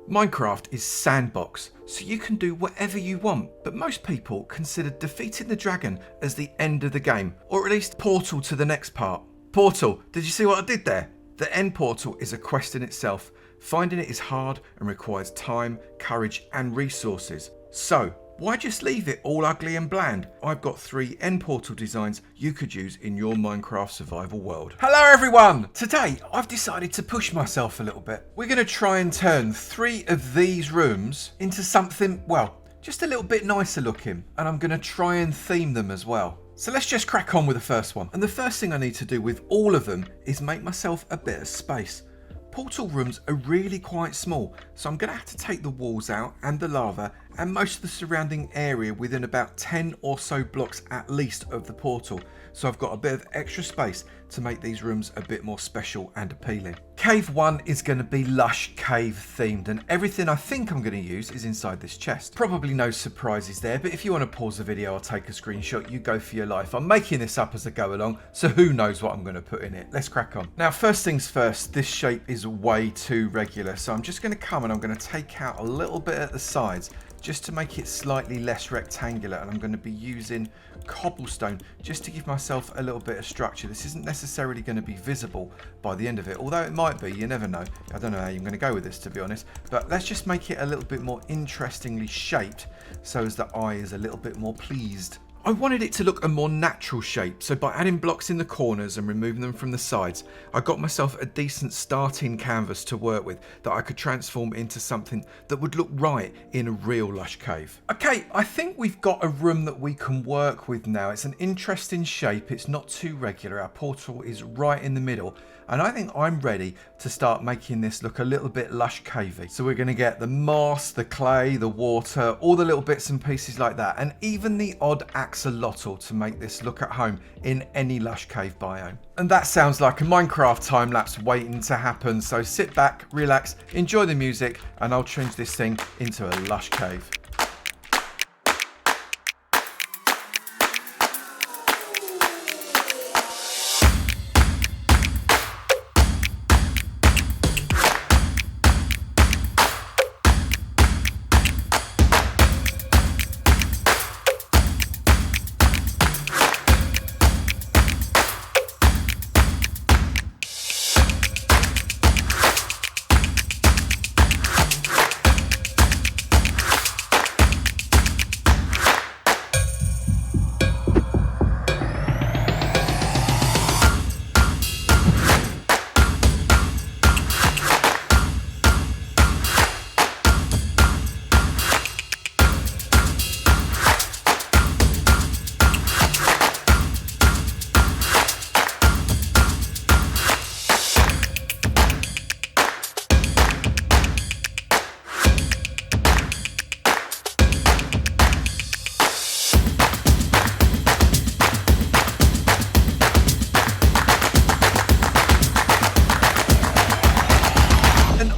Minecraft is sandbox, so you can do whatever you want, but most people consider defeating the dragon as the end of the game, or at least portal to the next part. Portal, did you see what I did there? The end portal is a quest in itself. Finding it is hard and requires time, courage and resources. So, why just leave it all ugly and bland? I've got 3 end portal designs you could use in your Minecraft survival world. Hello everyone! Today I've decided to push myself a little bit. We're going to try and turn 3 of these rooms into something, well, just a little bit nicer looking. And I'm going to try and theme them as well. So let's just crack on with the first one. And the first thing I need to do with all of them is make myself a bit of space. Portal rooms are really quite small, so I'm going to have to take the walls out and the lava and most of the surrounding area within about 10 or so blocks at least of the portal. So I've got a bit of extra space to make these rooms a bit more special and appealing. Cave 1 is going to be Lush cave themed, and everything I think I'm going to use is inside this chest. Probably no surprises there, but if you want to pause the video or take a screenshot, you go for your life. I'm making this up as I go along, so who knows what I'm going to put in it. Let's crack on. Now, first things first, this shape is way too regular, so I'm just going to come and I'm going to take out a little bit at the sides just to make it slightly less rectangular, and I'm going to be using cobblestone just to give myself a little bit of structure. This isn't necessarily going to be visible by the end of it, although it might be, you never know. I don't know how I'm going to go with this, to be honest, but let's just make it a little bit more interestingly shaped so as the eye is a little bit more pleased. I wanted it to look a more natural shape, so by adding blocks in the corners and removing them from the sides, I got myself a decent starting canvas to work with that I could transform into something that would look right in a real Lush cave. Okay, I think we've got a room that we can work with now. It's an interesting shape, it's not too regular, our portal is right in the middle, and I think I'm ready to start making this look a little bit Lush cavey. So we're going to get the moss, the clay, the water, all the little bits and pieces like that, and even the odd axolotl to make this look at home in any Lush cave biome. And that sounds like a Minecraft time lapse waiting to happen, so sit back, relax, enjoy the music, and I'll change this thing into a Lush cave.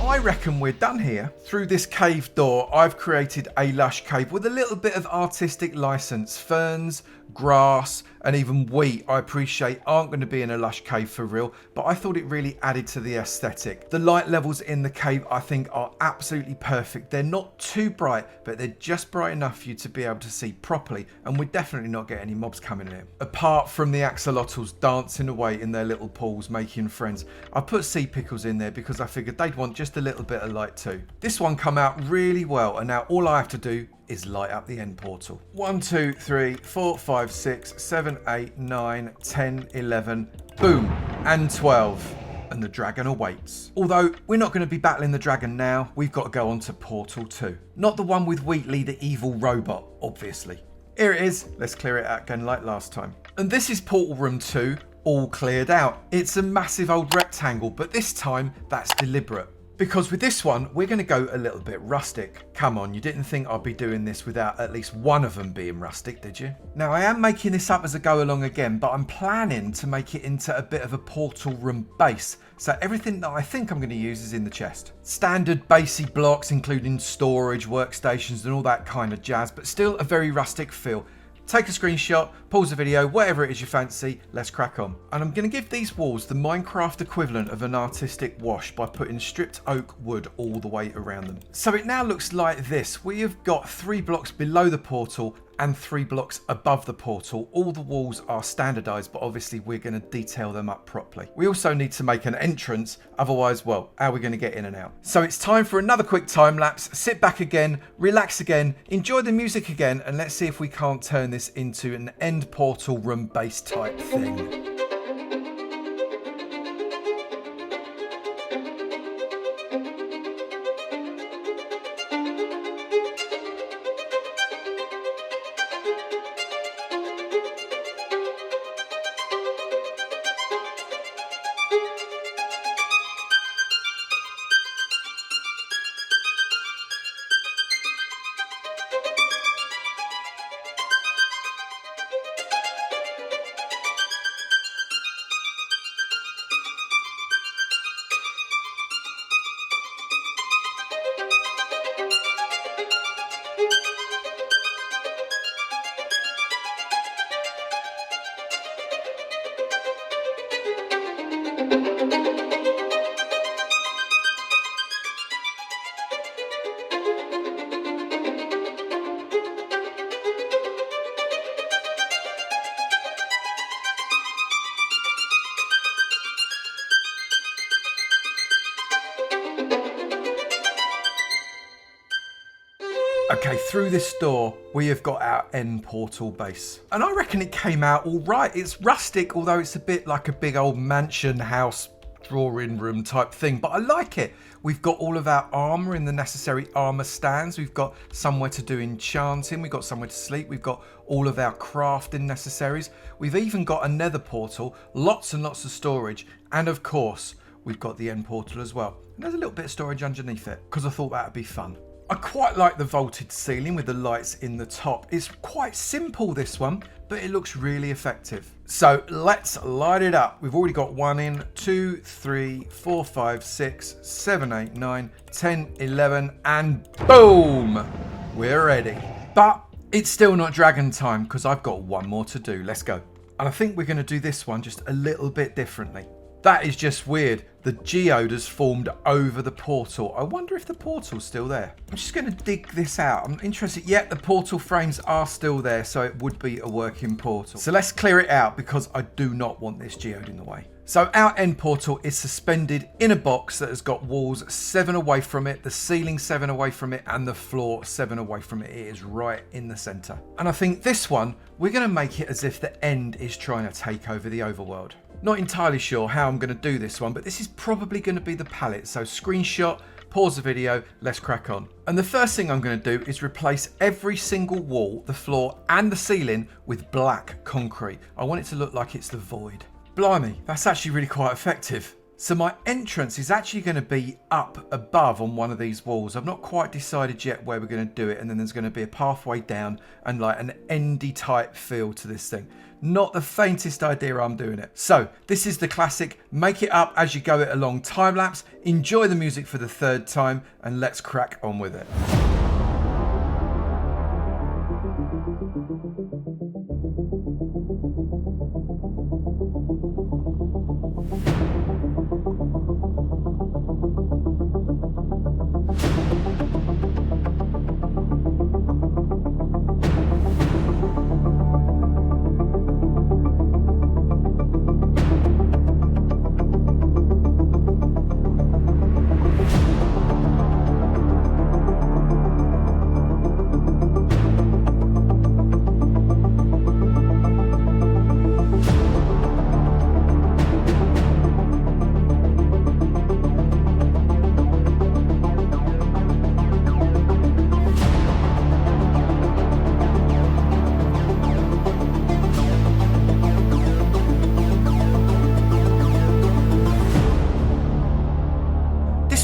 I reckon we're done here. Through this cave door, I've created a Lush cave with a little bit of artistic license. Ferns, grass, and even wheat, I appreciate, aren't going to be in a Lush cave for real, but I thought it really added to the aesthetic. The light levels in the cave, I think, are absolutely perfect. They're not too bright, but they're just bright enough for you to be able to see properly, and we're definitely not getting any mobs coming in. Apart from the axolotls dancing away in their little pools, making friends, I put sea pickles in there because I figured they'd want just a little bit of light too. This one come out really well, and now all I have to do is light up the end portal. 1, 2, 3, 4, 5, 6, 7, 8, 9, 10, 11, boom, and 12. And the dragon awaits. Although we're not going to be battling the dragon now, we've got to go on to Portal 2. Not the one with Wheatley, the evil robot, obviously. Here it is. Let's clear it out again like last time. And this is Portal Room 2, all cleared out. It's a massive old rectangle, but this time that's deliberate. Because with this one, we're going to go a little bit rustic. Come on, you didn't think I'd be doing this without at least one of them being rustic, did you? Now, I am making this up as I go along again, but I'm planning to make it into a bit of a portal room base. So everything that I think I'm going to use is in the chest. Standard basic blocks, including storage, workstations, and all that kind of jazz, but still a very rustic feel. Take a screenshot, pause the video, whatever it is you fancy, let's crack on. And I'm going to give these walls the Minecraft equivalent of an artistic wash by putting stripped oak wood all the way around them. So it now looks like this. We have got 3 blocks below the portal and 3 blocks above the portal. All the walls are standardized, but obviously we're going to detail them up properly. We also need to make an entrance, otherwise, well, how are we going to get in and out? So it's time for another quick time lapse. Sit back again, relax again, enjoy the music again, and let's see if we can't turn this into an end portal room base type thing. Okay, through this door, we have got our end portal base. And I reckon it came out all right. It's rustic, although it's a bit like a big old mansion house drawing room type thing, but I like it. We've got all of our armor in the necessary armor stands. We've got somewhere to do enchanting. We've got somewhere to sleep. We've got all of our crafting necessaries. We've even got a nether portal, lots and lots of storage. And of course, we've got the end portal as well. And there's a little bit of storage underneath it because I thought that would be fun. I quite like the vaulted ceiling with the lights in the top. It's quite simple, this one, but it looks really effective. So let's light it up. We've already got 1 in, 2, 3, 4, 5, 6, 7, 8, 9, 10, 11, and boom! We're ready. But it's still not dragon time because I've got one more to do. Let's go. And I think we're going to do this one just a little bit differently. That is just weird. The geode has formed over the portal. I wonder if the portal's still there. I'm just going to dig this out. I'm interested. Yeah, the portal frames are still there, so it would be a working portal. So let's clear it out because I do not want this geode in the way. So our end portal is suspended in a box that has got walls 7 away from it, the ceiling 7 away from it, and the floor 7 away from it. It is right in the center. And I think this one, we're going to make it as if the end is trying to take over the overworld. Not entirely sure how I'm going to do this one, but this is probably going to be the palette. So screenshot, pause the video, let's crack on. And the first thing I'm going to do is replace every single wall, the floor and the ceiling with black concrete. I want it to look like it's the void. Blimey, that's actually really quite effective. So my entrance is actually going to be up above on one of these walls. I've not quite decided yet where we're going to do it. And then there's going to be a pathway down and like an endy type feel to this thing. Not the faintest idea I'm doing it. So this is the classic, make it up as you go it along time lapse. Enjoy the music for the 3rd time and let's crack on with it.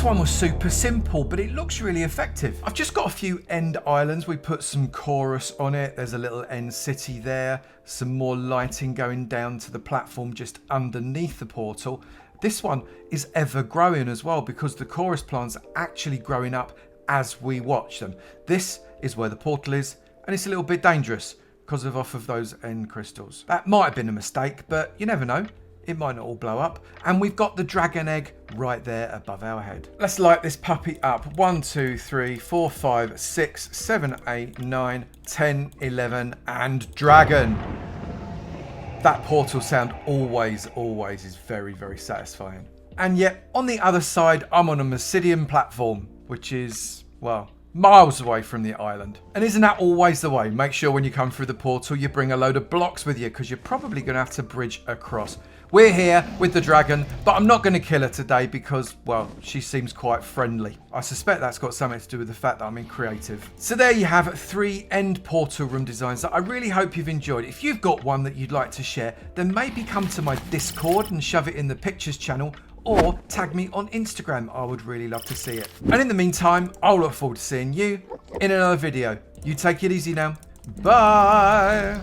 One was super simple, but it looks really effective. I've just got a few end islands. We put some chorus on it. There's a little end city there. Some more lighting going down to the platform just underneath the portal. This one is ever growing as well because the chorus plants are actually growing up as we watch them. This is where the portal is, and it's a little bit dangerous because of off of those end crystals. That might have been a mistake, but you never know. It might not all blow up. And we've got the dragon egg right there above our head. Let's light this puppy up. 1, 2, 3, 4, 5, 6, 7, 8, 9, 10, 11, and dragon. That portal sound always is very, very satisfying. And yet, on the other side, I'm on a Mysidian platform, which is, well, miles away from the island. And isn't that always the way? Make sure when you come through the portal, you bring a load of blocks with you, because you're probably going to have to bridge across. We're here with the dragon, but I'm not going to kill her today because, well, she seems quite friendly. I suspect that's got something to do with the fact that I'm in creative. So there you have 3 end portal room designs that I really hope you've enjoyed. If you've got one that you'd like to share, then maybe come to my Discord and shove it in the pictures channel, or tag me on Instagram. I would really love to see it. And in the meantime, I'll look forward to seeing you in another video. You take it easy now. Bye.